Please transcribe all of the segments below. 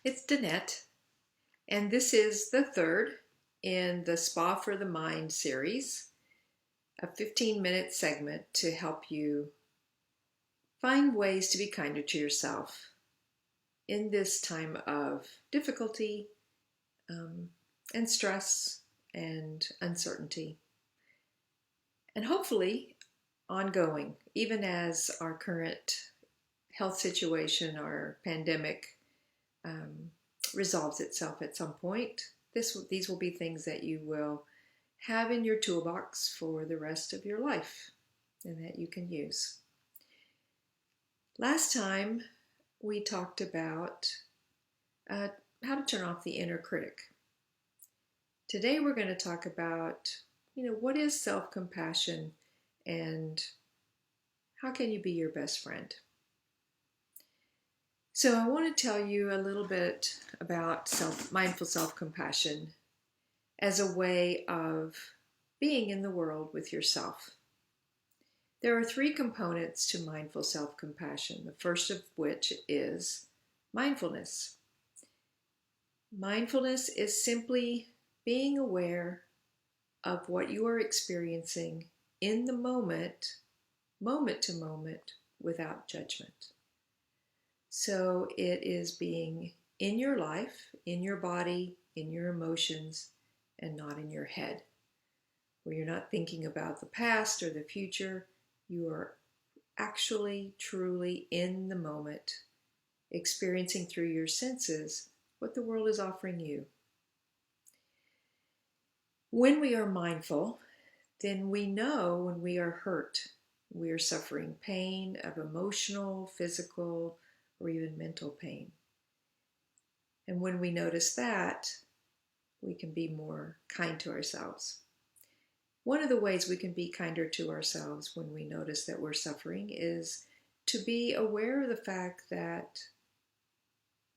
It's Danette, and this is the third in the Spa for the Mind series, a 15-minute segment to help you find ways to be kinder to yourself in this time of difficulty and stress and uncertainty, and hopefully ongoing, even as our current health situation, our pandemic, resolves itself at some point. These will be things that you will have in your toolbox for the rest of your life and that you can use. Last time we talked about how to turn off the inner critic. Today we're going to talk about, what is self-compassion and how can you be your best friend? So I want to tell you a little bit about mindful self-compassion as a way of being in the world with yourself. There are three components to mindful self-compassion, the first of which is mindfulness. Mindfulness is simply being aware of what you are experiencing in the moment to moment, without judgment. So it is being in your life, in your body, in your emotions, and not in your head, where you're not thinking about the past or the future. You are actually, truly in the moment, experiencing through your senses what the world is offering you. When we are mindful, then we know when we are hurt, we are suffering pain of emotional, physical, or even mental pain. And when we notice that, we can be more kind to ourselves. One of the ways we can be kinder to ourselves when we notice that we're suffering is to be aware of the fact that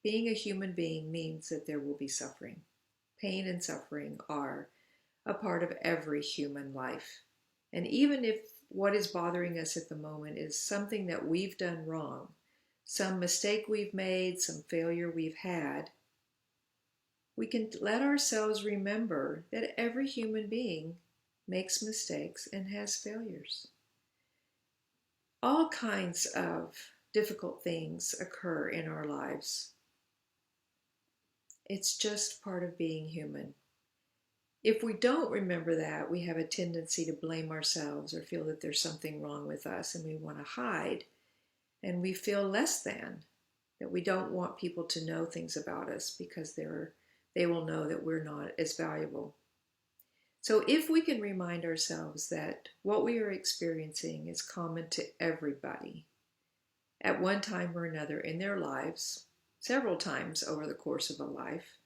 being a human being means that there will be suffering. Pain and suffering are a part of every human life. And even if what is bothering us at the moment is something that we've done wrong, some mistake we've made, some failure we've had, we can let ourselves remember that every human being makes mistakes and has failures. All kinds of difficult things occur in our lives. It's just part of being human. If we don't remember that, we have a tendency to blame ourselves or feel that there's something wrong with us and we want to hide. And we feel less than, that we don't want people to know things about us because they will know that we're not as valuable. So if we can remind ourselves that what we are experiencing is common to everybody at one time or another in their lives, several times over the course of a life,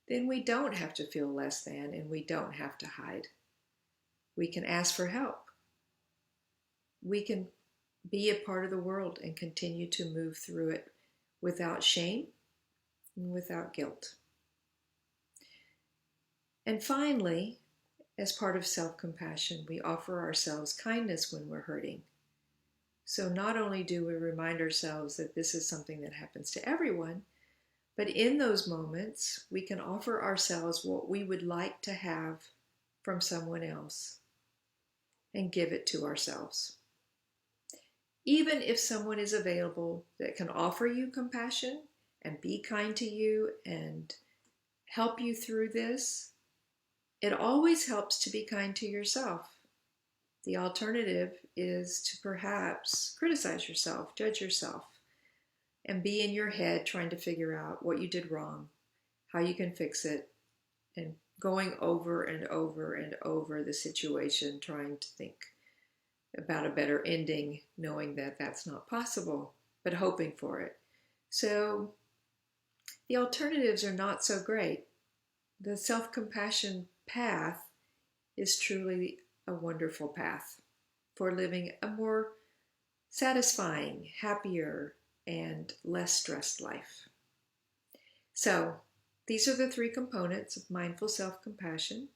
then we don't have to feel less than and we don't have to hide. We can ask for help. We can be a part of the world and continue to move through it without shame and without guilt. And finally, as part of self-compassion, we offer ourselves kindness when we're hurting. So not only do we remind ourselves that this is something that happens to everyone, but in those moments, we can offer ourselves what we would like to have from someone else and give it to ourselves. Even if someone is available that can offer you compassion and be kind to you and help you through this, it always helps to be kind to yourself. The alternative is to perhaps criticize yourself, judge yourself, and be in your head trying to figure out what you did wrong, how you can fix it, and going over and over and over the situation, trying to think about a better ending, knowing that that's not possible, but hoping for it. So the alternatives are not so great. The self-compassion path is truly a wonderful path for living a more satisfying, happier, and less stressed life. So these are the three components of mindful self-compassion.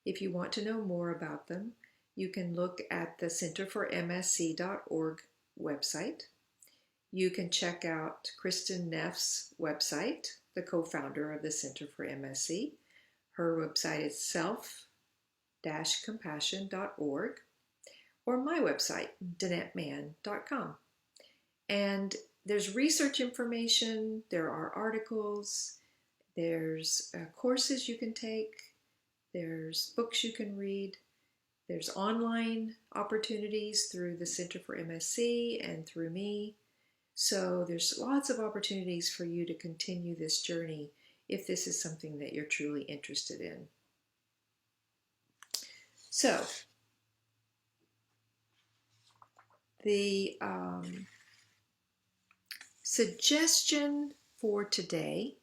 If you want to know more about them, you can look at the centerformsc.org website. You can check out Kristen Neff's website, the co-founder of the Center for MSC. Her website is self-compassion.org, or my website, danettemann.com. And there's research information, there are articles, there's courses you can take, there's books you can read, there's online opportunities through the Center for MSC and through me. So there's lots of opportunities for you to continue this journey if this is something that you're truly interested in. So the suggestion for today,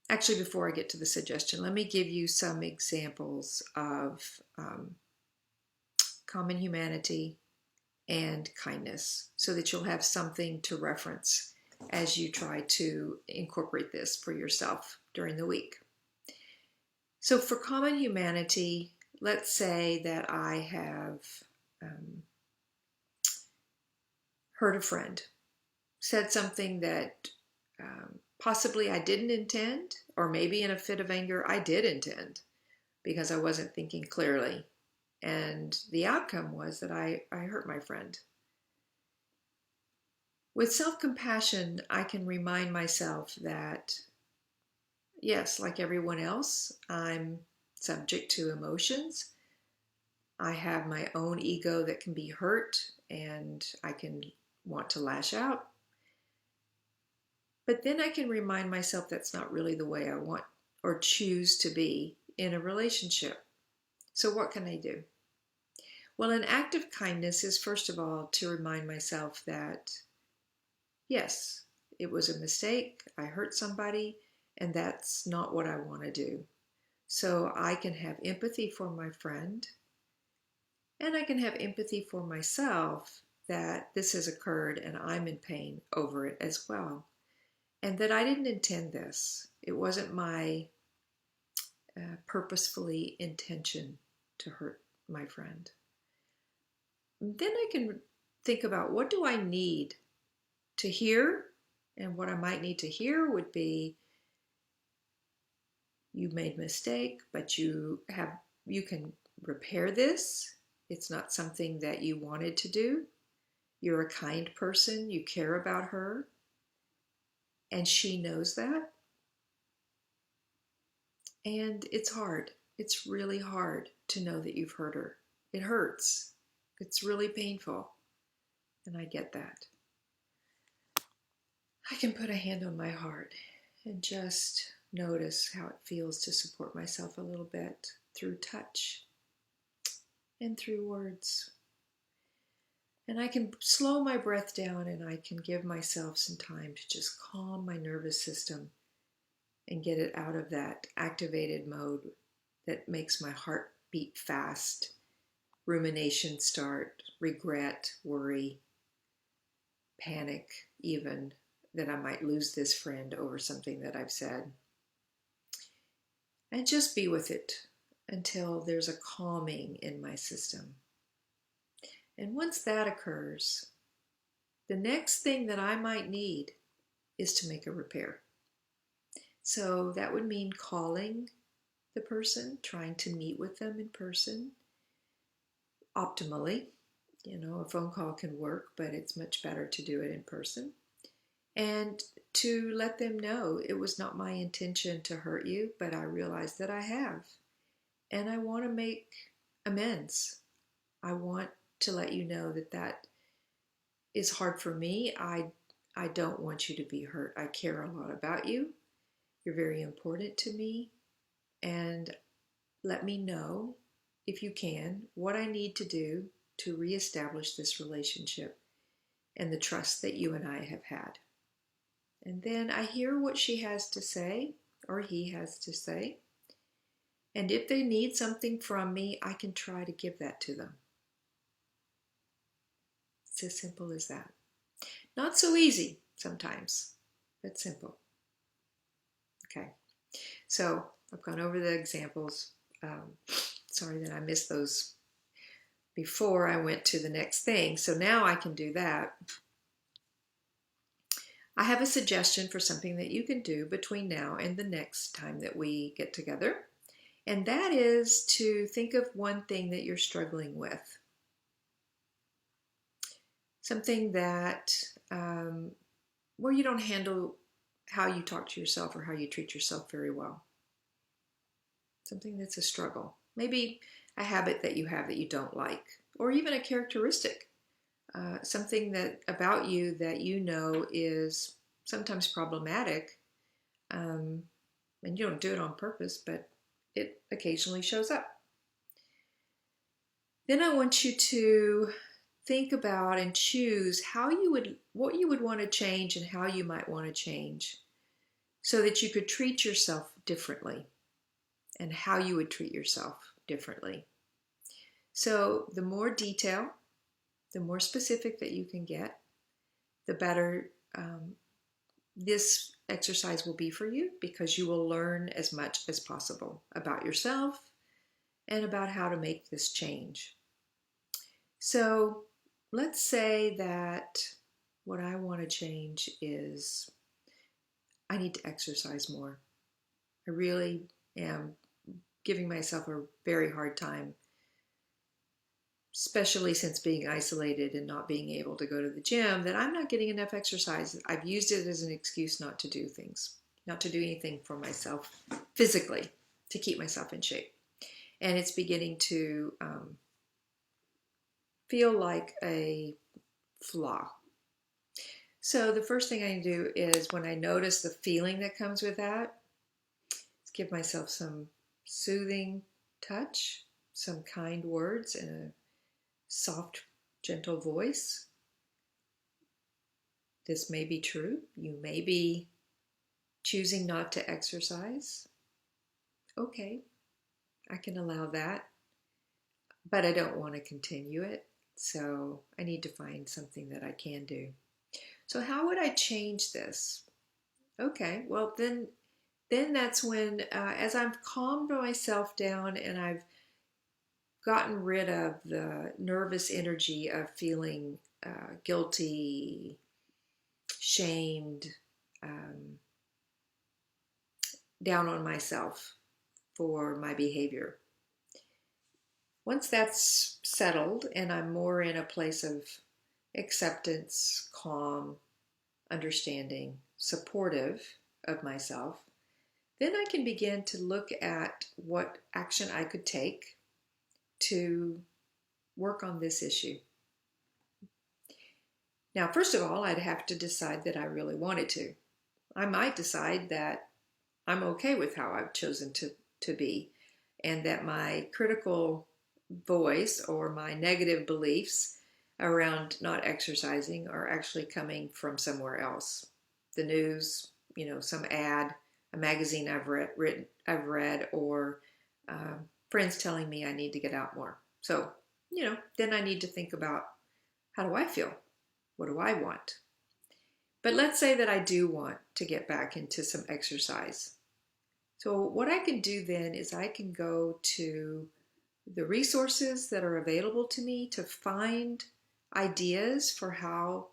actually before I get to the suggestion, let me give you some examples of common humanity and kindness so that you'll have something to reference as you try to incorporate this for yourself during the week. So for common humanity, let's say that I have hurt a friend, said something that possibly I didn't intend, or maybe in a fit of anger I did intend because I wasn't thinking clearly. And the outcome was that I hurt my friend. With self-compassion, I can remind myself that, yes, like everyone else, I'm subject to emotions. I have my own ego that can be hurt, and I can want to lash out. But then I can remind myself that's not really the way I want or choose to be in a relationship. So what can I do? Well, an act of kindness is, first of all, to remind myself that, yes, it was a mistake, I hurt somebody, and that's not what I want to do. So I can have empathy for my friend, and I can have empathy for myself that this has occurred and I'm in pain over it as well. And that I didn't intend this. It wasn't my purposefully intention to hurt my friend. Then I can think about, what do I need to hear? And what I might need to hear would be, you made a mistake, but you can repair this. It's not something that you wanted to do. You're a kind person. You care about her. And she knows that. And it's hard. It's really hard to know that you've hurt her. It hurts. It's really painful. And I get that. I can put a hand on my heart and just notice how it feels to support myself a little bit through touch and through words. And I can slow my breath down, and I can give myself some time to just calm my nervous system and get it out of that activated mode that makes my heart beat fast, rumination start, regret, worry, panic even, that I might lose this friend over something that I've said. And just be with it until there's a calming in my system. And once that occurs, the next thing that I might need is to make a repair. So that would mean calling the person, trying to meet with them in person. Optimally, a phone call can work, but it's much better to do it in person. And to let them know it was not my intention to hurt you, but I realize that I have. And I want to make amends. I want to let you know that is hard for me. I don't want you to be hurt. I care a lot about you. You're very important to me. And let me know, if you can, what I need to do to reestablish this relationship and the trust that you and I have had. And then I hear what she has to say, or he has to say. And if they need something from me, I can try to give that to them. It's as simple as that. Not so easy sometimes, but simple. Okay, so I've gone over the examples. Sorry that I missed those before I went to the next thing. So now I can do that. I have a suggestion for something that you can do between now and the next time that we get together, and that is to think of one thing that you're struggling with. Something that where you don't handle how you talk to yourself or how you treat yourself very well. Something that's a struggle. Maybe a habit that you have that you don't like, or even a characteristic. Something that about you that you know is sometimes problematic, and you don't do it on purpose, but it occasionally shows up. Then I want you to think about and choose what you would want to change and how you might want to change so that you could treat yourself differently and how you would treat yourself differently. So the more detail, the more specific that you can get, the better this exercise will be for you, because you will learn as much as possible about yourself and about how to make this change. So let's say that what I want to change is I need to exercise more. I really am giving myself a very hard time, especially since being isolated and not being able to go to the gym, that I'm not getting enough exercise. I've used it as an excuse not to do things, not to do anything for myself physically to keep myself in shape. And it's beginning to feel like a flaw. So the first thing I do is, when I notice the feeling that comes with that, is give myself some soothing touch, some kind words in a soft, gentle voice. This may be true. You may be choosing not to exercise. Okay, I can allow that, but I don't want to continue it. So I need to find something that I can do. So how would I change this? Okay, well then that's when, as I've calmed myself down and I've gotten rid of the nervous energy of feeling guilty, shamed, down on myself for my behavior. Once that's settled and I'm more in a place of acceptance, calm, understanding, supportive of myself, then I can begin to look at what action I could take to work on this issue. Now, first of all, I'd have to decide that I really wanted to. I might decide that I'm okay with how I've chosen to be, and that my critical voice or my negative beliefs around not exercising are actually coming from somewhere else. The news, some ad, a magazine I've read, or friends telling me I need to get out more. So, then I need to think about, how do I feel? What do I want? But let's say that I do want to get back into some exercise. So what I can do then is I can go to the resources that are available to me to find ideas for how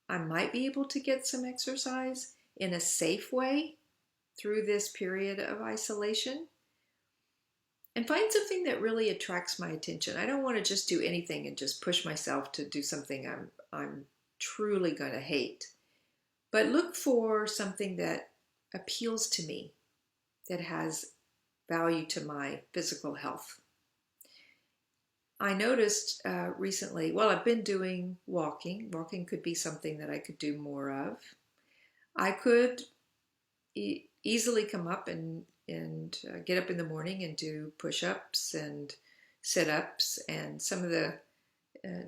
I might be able to get some exercise in a safe way through this period of isolation, and find something that really attracts my attention. I don't want to just do anything and just push myself to do something I'm truly going to hate. But look for something that appeals to me, that has value to my physical health. I noticed recently, I've been doing walking. Walking could be something that I could do more of. I could easily come up and get up in the morning and do push-ups and sit-ups and some of the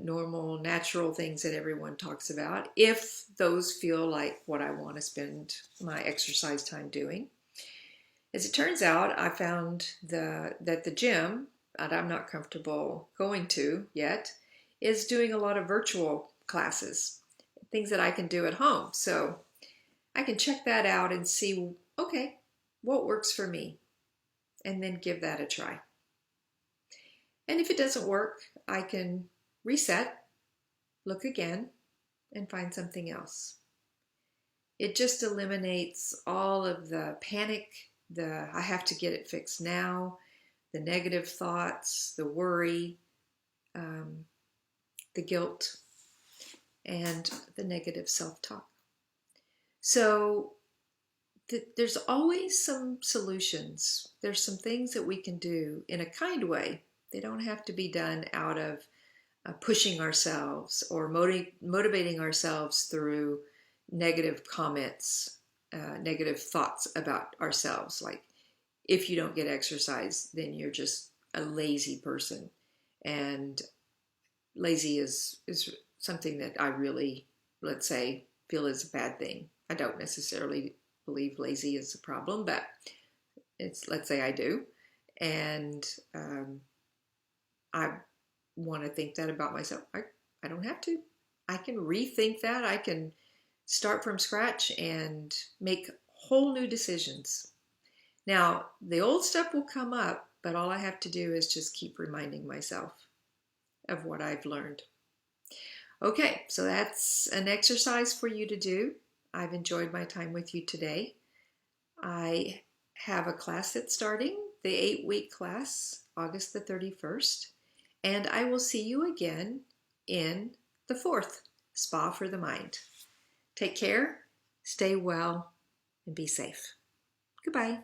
normal, natural things that everyone talks about, if those feel like what I want to spend my exercise time doing. As it turns out, I found that the gym that I'm not comfortable going to yet is doing a lot of virtual classes, things that I can do at home. So I can check that out and see, okay, what works for me, and then give that a try. And if it doesn't work, I can reset, look again, and find something else. It just eliminates all of the panic, the I have to get it fixed now, the negative thoughts, the worry, um, the guilt, and the negative self-talk. So there's always some solutions. There's some things that we can do in a kind way. They don't have to be done out of pushing ourselves or motivating ourselves through negative comments, negative thoughts about ourselves. Like, if you don't get exercise, then you're just a lazy person. And lazy is something that I really, let's say, feel is a bad thing. I don't necessarily believe lazy is a problem, but let's say I do. And I want to think that about myself. I don't have to. I can rethink that. I can start from scratch and make whole new decisions. Now, the old stuff will come up, but all I have to do is just keep reminding myself of what I've learned. Okay, so that's an exercise for you to do. I've enjoyed my time with you today. I have a class that's starting, the 8-week class, August the 31st, and I will see you again in the 4th, Spa for the Mind. Take care, stay well, and be safe. Goodbye.